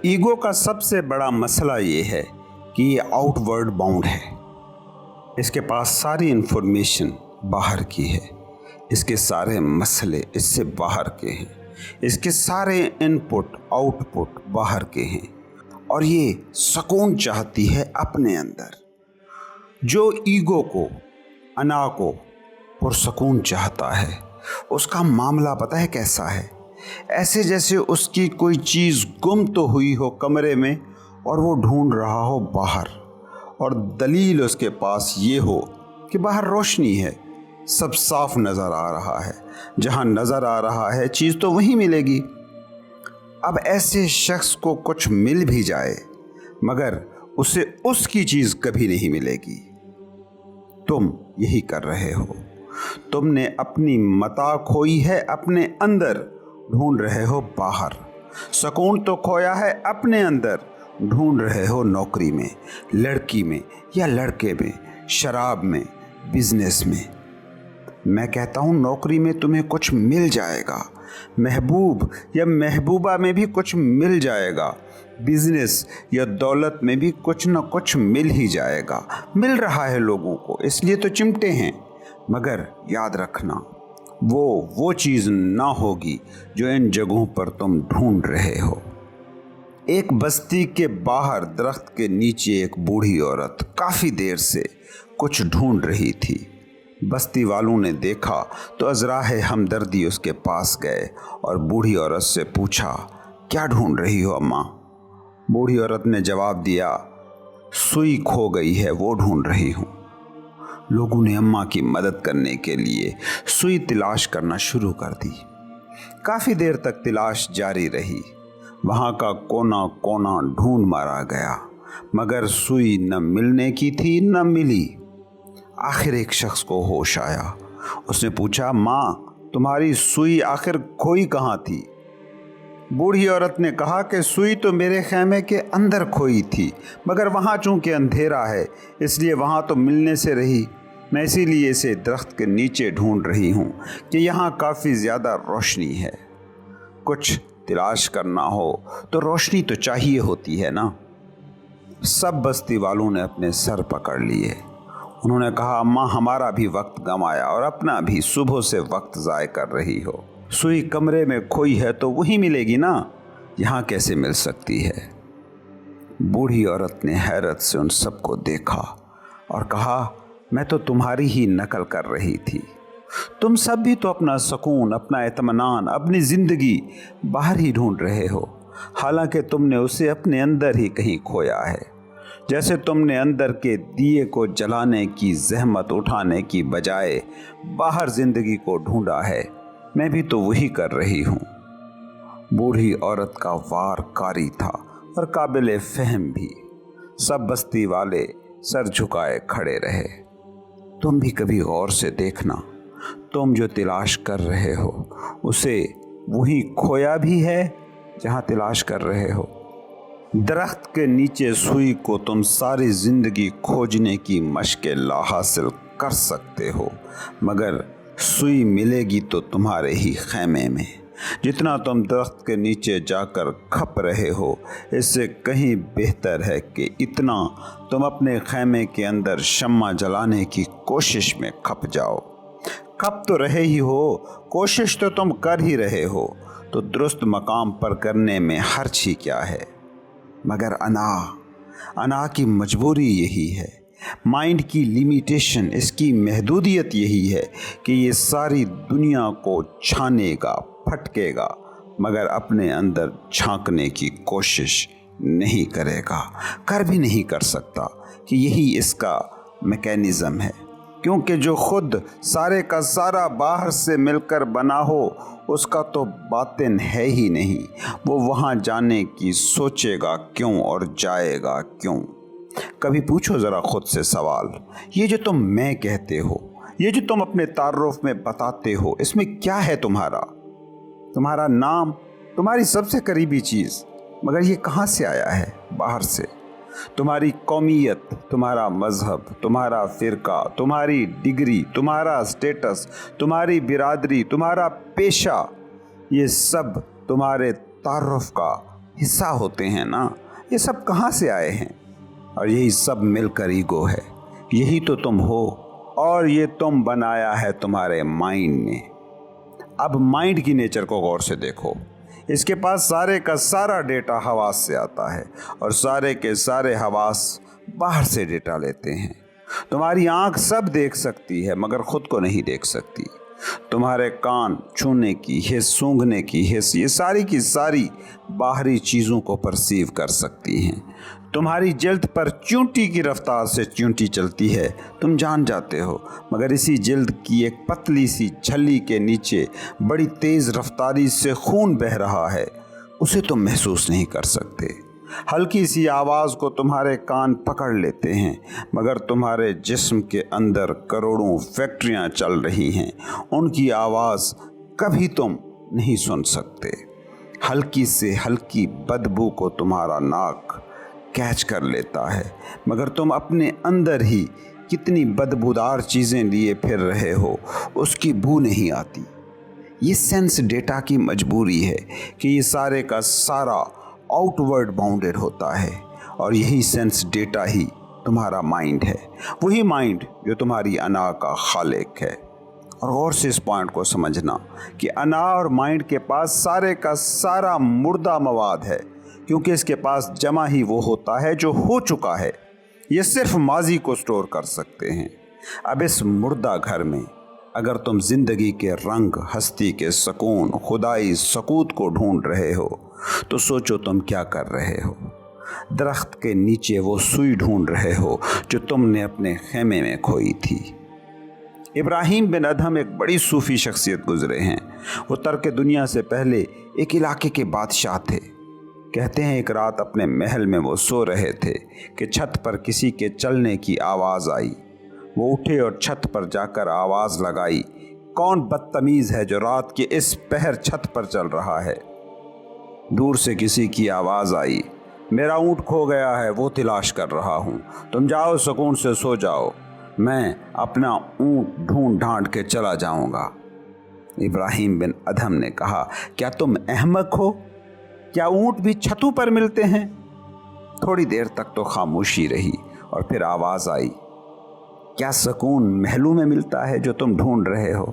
Ego का सबसे बड़ा मसला ये है कि ये आउटवर्ड बाउंड है। इसके पास सारी इन्फॉर्मेशन बाहर की है, इसके सारे मसले इससे बाहर के हैं, इसके सारे इनपुट आउटपुट बाहर के हैं और ये सुकून चाहती है अपने अंदर। जो ईगो को, अना को पुरसकून चाहता है, उसका मामला पता है कैसा है? ऐसे जैसे उसकी कोई चीज़ गुम तो हुई हो कमरे में और वो ढूंढ रहा हो बाहर, और दलील उसके पास ये हो कि बाहर रोशनी है, सब साफ नज़र आ रहा है, जहाँ नज़र आ रहा है चीज़ तो वहीं मिलेगी। अब ऐसे शख्स को कुछ मिल भी जाए मगर उसे उसकी चीज़ कभी नहीं मिलेगी। तुम यही कर रहे हो। तुमने अपनी मता खोई है अपने अंदर, ढूंढ रहे हो बाहर। सुकून तो खोया है अपने अंदर, ढूंढ रहे हो नौकरी में, लड़की में या लड़के में, शराब में, बिजनेस में। मैं कहता हूँ नौकरी में तुम्हें कुछ मिल जाएगा, महबूब या महबूबा में भी कुछ मिल जाएगा, बिजनेस या दौलत में भी कुछ न कुछ मिल ही जाएगा। मिल रहा है लोगों को, इसलिए तो चिमटे हैं। मगर याद रखना, वो चीज़ ना होगी जो इन जगहों पर तुम ढूंढ रहे हो। एक बस्ती के बाहर दरख्त के नीचे एक बूढ़ी औरत काफ़ी देर से कुछ ढूंढ रही थी। बस्ती वालों ने देखा तो अज़राए हमदर्दी उसके पास गए और बूढ़ी औरत से पूछा, क्या ढूंढ रही हो अम्मा? बूढ़ी औरत ने जवाब दिया, सुई खो गई है, वो ढूंढ रही हूँ। लोगों ने अम्मा की मदद करने के लिए सुई तलाश करना शुरू कर दी। काफ़ी देर तक तलाश जारी रही। वहाँ का कोना कोना ढूंढ मारा गया मगर सुई न मिलने की थी न मिली। आखिर एक शख्स को होश आया। उसने पूछा, माँ तुम्हारी सुई आखिर खोई कहाँ थी? बूढ़ी औरत ने कहा कि सुई तो मेरे खैमे के अंदर खोई थी, मगर वहाँ चूँकि अंधेरा है इसलिए वहाँ तो मिलने से रही। मैं इसीलिए इसे दरख्त के नीचे ढूंढ रही हूँ कि यहाँ काफ़ी ज़्यादा रोशनी है। कुछ तलाश करना हो तो रोशनी तो चाहिए होती है ना। सब बस्ती वालों ने अपने सर पकड़ लिए। उन्होंने कहा, अम्मा हमारा भी वक्त गंवाया और अपना भी, सुबह से वक्त ज़ाय कर रही हो। सुई कमरे में खोई है तो वहीं मिलेगी ना, यहाँ कैसे मिल सकती है? बूढ़ी औरत ने हैरत से उन सबको देखा और कहा, मैं तो तुम्हारी ही नकल कर रही थी। तुम सब भी तो अपना सुकून, अपना इत्मीनान, अपनी ज़िंदगी बाहर ही ढूंढ रहे हो, हालांकि तुमने उसे अपने अंदर ही कहीं खोया है। जैसे तुमने अंदर के दिए को जलाने की जहमत उठाने की बजाय बाहर ज़िंदगी को ढूंढा है, मैं भी तो वही कर रही हूँ। बूढ़ी औरत का वार कारी था और काबिल फहम भी। सब बस्ती वाले सर झुकाए खड़े रहे। तुम भी कभी गौर से देखना, तुम जो तलाश कर रहे हो उसे वही खोया भी है जहाँ तलाश कर रहे हो। दरख्त के नीचे सुई को तुम सारी ज़िंदगी खोजने की मशक़ ला हासिल कर सकते हो, मगर सुई मिलेगी तो तुम्हारे ही खैमे में। जितना तुम दरख्त के नीचे जाकर खप रहे हो, इससे कहीं बेहतर है कि इतना तुम अपने खैमे के अंदर शम्मा जलाने की कोशिश में खप जाओ। खप तो रहे ही हो, कोशिश तो तुम कर ही रहे हो, तो दुरुस्त मकाम पर करने में हर्ज ही क्या है? मगर अना की मजबूरी यही है, माइंड की लिमिटेशन, इसकी महदूदियत यही है कि ये सारी दुनिया को छानेगा, फटकेगा, मगर अपने अंदर झांकने की कोशिश नहीं करेगा, कर भी नहीं कर सकता कि यही इसका मैकेनिज़्म है। क्योंकि जो खुद सारे का सारा बाहर से मिलकर बना हो, उसका तो बातिन है ही नहीं। वो वहाँ जाने की सोचेगा क्यों और जाएगा क्यों? कभी पूछो ज़रा खुद से सवाल, ये जो तुम मैं कहते हो, ये जो तुम अपने तारुफ में बताते हो, इसमें क्या है तुम्हारा नाम, तुम्हारी सबसे करीबी चीज़, मगर ये कहाँ से आया है? बाहर से। तुम्हारी कौमियत, तुम्हारा मज़हब, तुम्हारा फ़िरका, तुम्हारी डिग्री, तुम्हारा स्टेटस, तुम्हारी बिरादरी, तुम्हारा पेशा, ये सब तुम्हारे तारुफ का हिस्सा होते हैं ना, ये सब कहाँ से आए हैं? और यही सब मिलकर ईगो है। यही तो तुम हो, और ये तुम बनाया है तुम्हारे माइंड ने। अब माइंड की नेचर को गौर से देखो। इसके पास सारे का सारा डेटा हवास से आता है, और सारे के सारे हवास बाहर से डेटा लेते हैं। तुम्हारी आंख सब देख सकती है मगर खुद को नहीं देख सकती। तुम्हारे कान छूने की हिस्स, सूंघने की हिस्स, ये सारी की सारी बाहरी चीज़ों को परसीव कर सकती हैं। तुम्हारी जल्द पर चींटी की रफ्तार से चींटी चलती है, तुम जान जाते हो, मगर इसी जल्द की एक पतली सी छल्ली के नीचे बड़ी तेज़ रफ्तारी से खून बह रहा है, उसे तुम महसूस नहीं कर सकते। हल्की सी आवाज़ को तुम्हारे कान पकड़ लेते हैं, मगर तुम्हारे जिस्म के अंदर करोड़ों फैक्ट्रियां चल रही हैं, उनकी आवाज़ कभी तुम नहीं सुन सकते। हल्की से हल्की बदबू को तुम्हारा नाक कैच कर लेता है, मगर तुम अपने अंदर ही कितनी बदबूदार चीज़ें लिए फिर रहे हो, उसकी बू नहीं आती। ये सेंस डेटा की मजबूरी है कि ये सारे का सारा आउटवर्ड बाउंडेड होता है, और यही सेंस डेटा ही तुम्हारा माइंड है, वही माइंड जो तुम्हारी अना का खालिक है। और गौर से इस पॉइंट को समझना कि अना और माइंड के पास सारे का सारा मुर्दा मवाद है, क्योंकि इसके पास जमा ही वो होता है जो हो चुका है। ये सिर्फ माजी को स्टोर कर सकते हैं। अब इस मुर्दा घर में अगर तुम जिंदगी के रंग, हस्ती के सुकून, खुदाई सकूत को ढूंढ रहे हो, तो सोचो तुम क्या कर रहे हो। दरख्त के नीचे वो सुई ढूंढ रहे हो जो तुमने अपने खेमे में खोई थी। इब्राहिम बिन अदहम एक बड़ी सूफी शख्सियत गुजरे हैं। वो तर्क दुनिया से पहले एक इलाके के बादशाह थे। कहते हैं एक रात अपने महल में वो सो रहे थे कि छत पर किसी के चलने की आवाज़ आई। वो उठे और छत पर जाकर आवाज़ लगाई, कौन बदतमीज़ है जो रात के इस पहर छत पर चल रहा है? दूर से किसी की आवाज़ आई, मेरा ऊँट खो गया है, वो तलाश कर रहा हूँ, तुम जाओ सुकून से सो जाओ, मैं अपना ऊँट ढूंढ ढांढ के चला जाऊँगा। इब्राहिम बिन अदहम ने कहा, क्या तुम अहमक हो? क्या ऊँट भी छतों पर मिलते हैं? थोड़ी देर तक तो खामोशी रही और फिर आवाज़ आई, क्या सुकून महलों में मिलता है जो तुम ढूंढ रहे हो?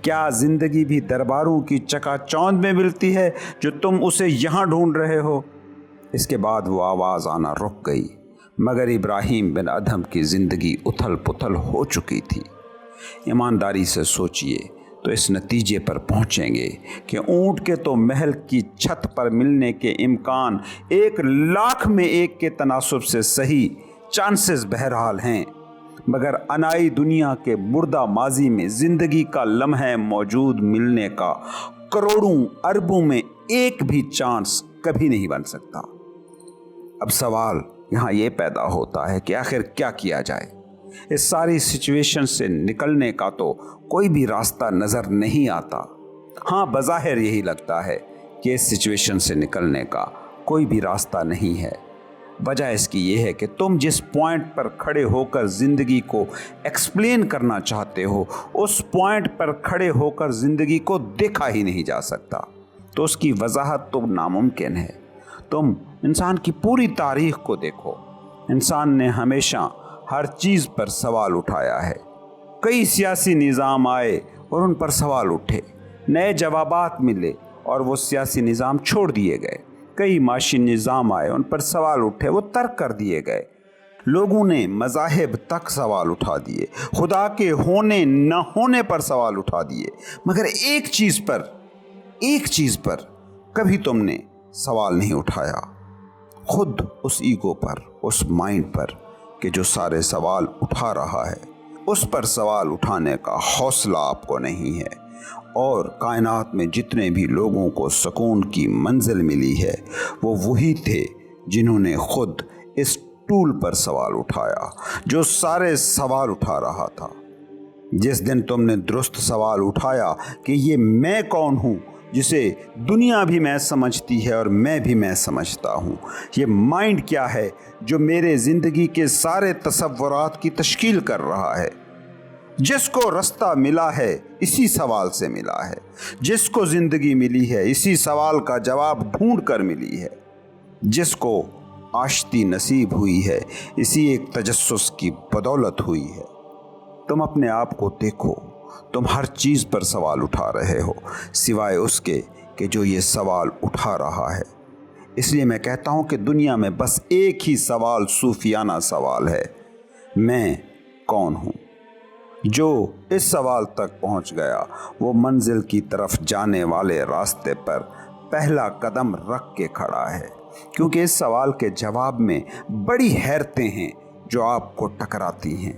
क्या ज़िंदगी भी दरबारों की चकाचौंध में मिलती है जो तुम उसे यहाँ ढूंढ रहे हो? इसके बाद वो आवाज़ आना रुक गई, मगर इब्राहिम बिन अदहम की ज़िंदगी उथल पुथल हो चुकी थी। ईमानदारी से सोचिए तो इस नतीजे पर पहुँचेंगे कि ऊँट के तो महल की छत पर मिलने के इम्कान 1,00,000 में 1 के तनासुब से सही चांसेस बहरहाल हैं, मगर अनाई दुनिया के मुर्दा माजी में ज़िंदगी का लम्हा मौजूद मिलने का करोड़ों अरबों में एक भी चांस कभी नहीं बन सकता। अब सवाल यहाँ ये पैदा होता है कि आखिर क्या किया जाए। इस सारी सिचुएशन से निकलने का तो कोई भी रास्ता नज़र नहीं आता। हाँ, बज़ाहिर यही लगता है कि इस सिचुएशन से निकलने का कोई भी रास्ता नहीं है। वजह इसकी ये है कि तुम जिस पॉइंट पर खड़े होकर ज़िंदगी को एक्सप्लेन करना चाहते हो, उस पॉइंट पर खड़े होकर ज़िंदगी को देखा ही नहीं जा सकता, तो उसकी वजाहत तो नामुमकिन है। तुम इंसान की पूरी तारीख़ को देखो। इंसान ने हमेशा हर चीज़ पर सवाल उठाया है। कई सियासी निज़ाम आए और उन पर सवाल उठे, नए जवाबात मिले और वो सियासी निज़ाम छोड़ दिए गए। कई माशी निज़ाम आए, उन पर सवाल उठे, वो तर्क कर दिए गए। लोगों ने मज़ाहिब तक सवाल उठा दिए, खुदा के होने न होने पर सवाल उठा दिए, मगर एक चीज़ पर कभी तुमने सवाल नहीं उठाया, खुद उस ईगो पर, उस माइंड पर कि जो सारे सवाल उठा रहा है, उस पर सवाल उठाने का हौसला आपको नहीं है। और कायनात में जितने भी लोगों को सुकून की मंजिल मिली है, वो वही थे जिन्होंने खुद इस टूल पर सवाल उठाया जो सारे सवाल उठा रहा था। जिस दिन तुमने दुरुस्त सवाल उठाया कि ये मैं कौन हूँ, जिसे दुनिया भी मैं समझती है और मैं भी मैं समझता हूँ, ये माइंड क्या है जो मेरे ज़िंदगी के सारे तसव्वुरात की तश्कील कर रहा है। जिसको रास्ता मिला है इसी सवाल से मिला है, जिसको ज़िंदगी मिली है इसी सवाल का जवाब ढूंढ कर मिली है। जिसको आश्ती नसीब हुई है इसी एक तजस्सुस की बदौलत हुई है। तुम अपने आप को देखो, तुम हर चीज़ पर सवाल उठा रहे हो सिवाय उसके कि जो ये सवाल उठा रहा है। इसलिए मैं कहता हूँ कि दुनिया में बस एक ही सवाल सूफियाना सवाल है, मैं कौन हूँ। जो इस सवाल तक पहुँच गया वो मंजिल की तरफ जाने वाले रास्ते पर पहला कदम रख के खड़ा है, क्योंकि इस सवाल के जवाब में बड़ी हैरतें हैं जो आपको टकराती हैं।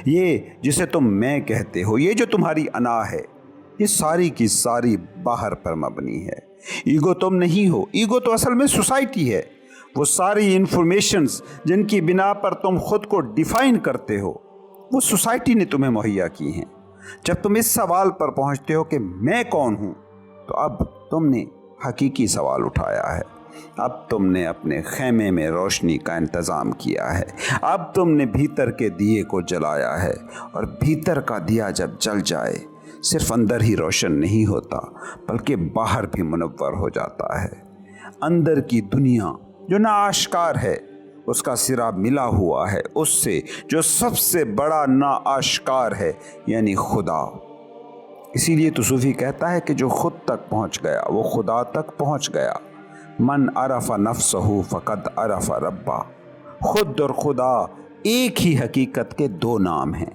ये जिसे तुम मैं कहते हो, ये जो तुम्हारी अना है, ये सारी की सारी बाहर पर मबनी है। ईगो तुम नहीं हो, ईगो तो असल में सोसाइटी है। वो सारी इंफॉर्मेशंस जिनकी बिना पर तुम खुद को डिफाइन करते हो वो सोसाइटी ने तुम्हें मुहैया की हैं। जब तुम इस सवाल पर पहुंचते हो कि मैं कौन हूं, तो अब तुमने हकीकी सवाल उठाया है। अब तुमने अपने खेमे में रोशनी का इंतज़ाम किया है। अब तुमने भीतर के दिए को जलाया है, और भीतर का दिया जब जल जाए सिर्फ अंदर ही रोशन नहीं होता बल्कि बाहर भी मुनव्वर हो जाता है। अंदर की दुनिया जो ना आश्कार है उसका सिरा मिला हुआ है उससे जो सबसे बड़ा ना आश्कार है, यानी खुदा। इसीलिए तो सूफी कहता है कि जो खुद तक पहुंच गया वो खुदा तक पहुंच गया। मन अरफा नफ्सहू फ़क़द अरफा रब्बा। खुद और खुदा एक ही हकीकत के दो नाम हैं।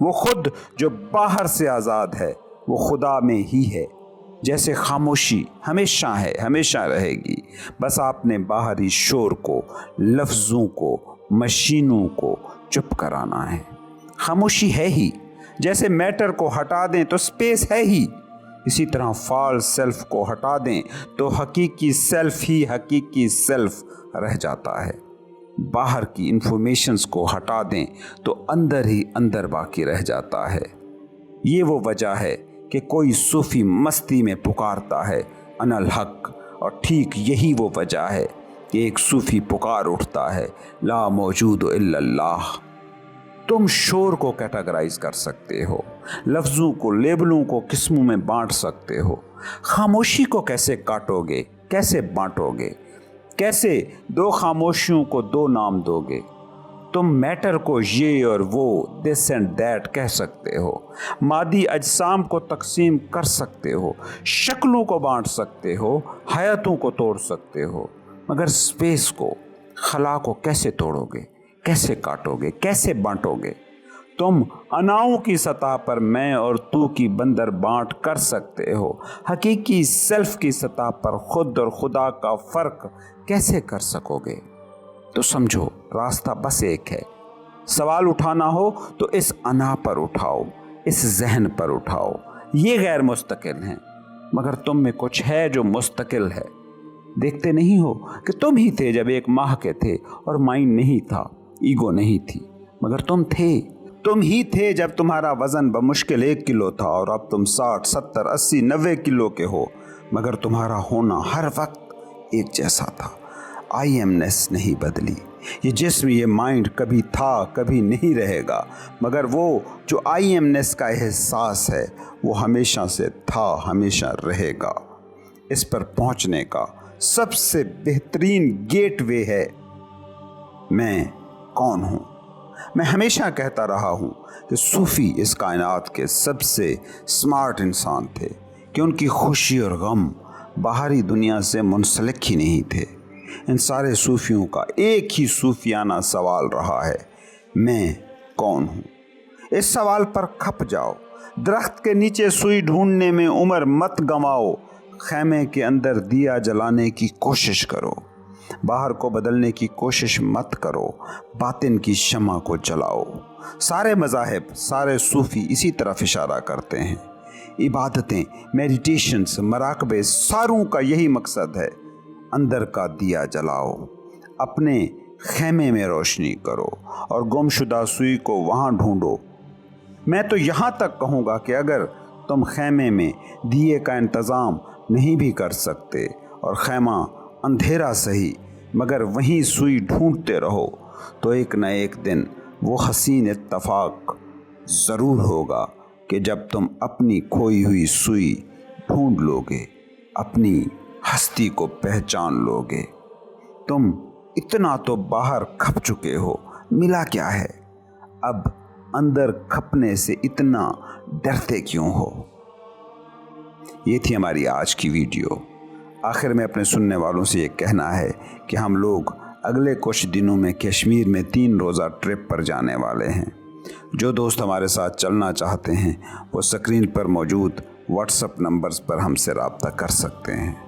वो खुद जो बाहर से आज़ाद है वो खुदा में ही है। जैसे खामोशी हमेशा है, हमेशा रहेगी, बस आपने बाहरी शोर को, लफ्ज़ों को, मशीनों को चुप कराना है। खामोशी है ही, जैसे मैटर को हटा दें तो स्पेस है ही, इसी तरह फॉल्स सेल्फ को हटा दें तो हकीकी सेल्फ ही हकीकी सेल्फ रह जाता है। बाहर की इंफॉर्मेशंस को हटा दें तो अंदर ही अंदर बाकी रह जाता है। ये वो वजह है कि कोई सूफी मस्ती में पुकारता है अनल हक, और ठीक यही वो वजह है कि एक सूफी पुकार उठता है ला मौजूद इल्लल्लाह। तुम शोर को कैटेगराइज कर सकते हो, लफ्ज़ों को, लेबलों को किस्मों में बांट सकते हो। खामोशी को कैसे काटोगे, कैसे बांटोगे, कैसे दो खामोशियों को दो नाम दोगे। तुम मैटर को ये और वो, दिस एंड दैट कह सकते हो, मादी अजसाम को तकसीम कर सकते हो, शक्लों को बांट सकते हो, हयातों को तोड़ सकते हो, मगर स्पेस को, खला को कैसे तोड़ोगे, कैसे काटोगे, कैसे बांटोगे। तुम अनाओं की सतह पर मैं और तू की बंदर बांट कर सकते हो, हकीकी सेल्फ की सतह पर खुद और खुदा का फ़र्क कैसे कर सकोगे। तो समझो रास्ता बस एक है। सवाल उठाना हो तो इस अना पर उठाओ, इस जहन पर उठाओ। ये गैर मुस्तकिल हैं, मगर तुम में कुछ है जो मुस्तकिल है। देखते नहीं हो कि तुम ही थे जब एक माह के थे और माइंड नहीं था, ईगो नहीं थी, मगर तुम थे। तुम ही थे जब तुम्हारा वज़न बमुश्किल 1 किलो था और अब तुम 60, 70, 80, 90 किलो के हो, मगर तुम्हारा होना हर वक्त एक जैसा था। आई एमनेस नहीं बदली। ये जिस्म, ये माइंड कभी था, कभी नहीं रहेगा, मगर वो जो आई एमनेस का एहसास है वो हमेशा से था, हमेशा रहेगा। इस पर पहुंचने का सबसे बेहतरीन गेटवे है मैं कौन हूँ। मैं हमेशा कहता रहा हूँ कि सूफ़ी इस कायनात के सबसे स्मार्ट इंसान थे, कि उनकी खुशी और गम बाहरी दुनिया से मुंसलिक ही नहीं थे। इन सारे सूफियों का एक ही सूफियाना सवाल रहा है, मैं कौन हूँ। इस सवाल पर खप जाओ। दरख्त के नीचे सुई ढूंढने में उम्र मत गंवाओ, खैमे के अंदर दिया जलाने की कोशिश करो। बाहर को बदलने की कोशिश मत करो, बातिन की शमा को जलाओ। सारे मज़ाहिब, सारे सूफ़ी इसी तरफ इशारा करते हैं। इबादतें, मेडिटेशंस, मराकबे, सारों का यही मकसद है, अंदर का दिया जलाओ, अपने खैमे में रोशनी करो और गुमशुदा सुई को वहाँ ढूंढो। मैं तो यहाँ तक कहूँगा कि अगर तुम खैमे में दिए का इंतज़ाम नहीं भी कर सकते और खैमा अंधेरा सही मगर वहीं सुई ढूंढते रहो, तो एक न एक दिन वो हसीन इत्तफाक ज़रूर होगा कि जब तुम अपनी खोई हुई सुई ढूंढ लोगे, अपनी हस्ती को पहचान लोगे। तुम इतना तो बाहर खप चुके हो, मिला क्या है? अब अंदर खपने से इतना डरते क्यों हो? ये थी हमारी आज की वीडियो। आखिर में अपने सुनने वालों से ये कहना है कि हम लोग अगले कुछ दिनों में कश्मीर में 3 रोज़ा ट्रिप पर जाने वाले हैं। जो दोस्त हमारे साथ चलना चाहते हैं वो स्क्रीन पर मौजूद व्हाट्सएप नंबर्स पर हमसे रब्ता कर सकते हैं।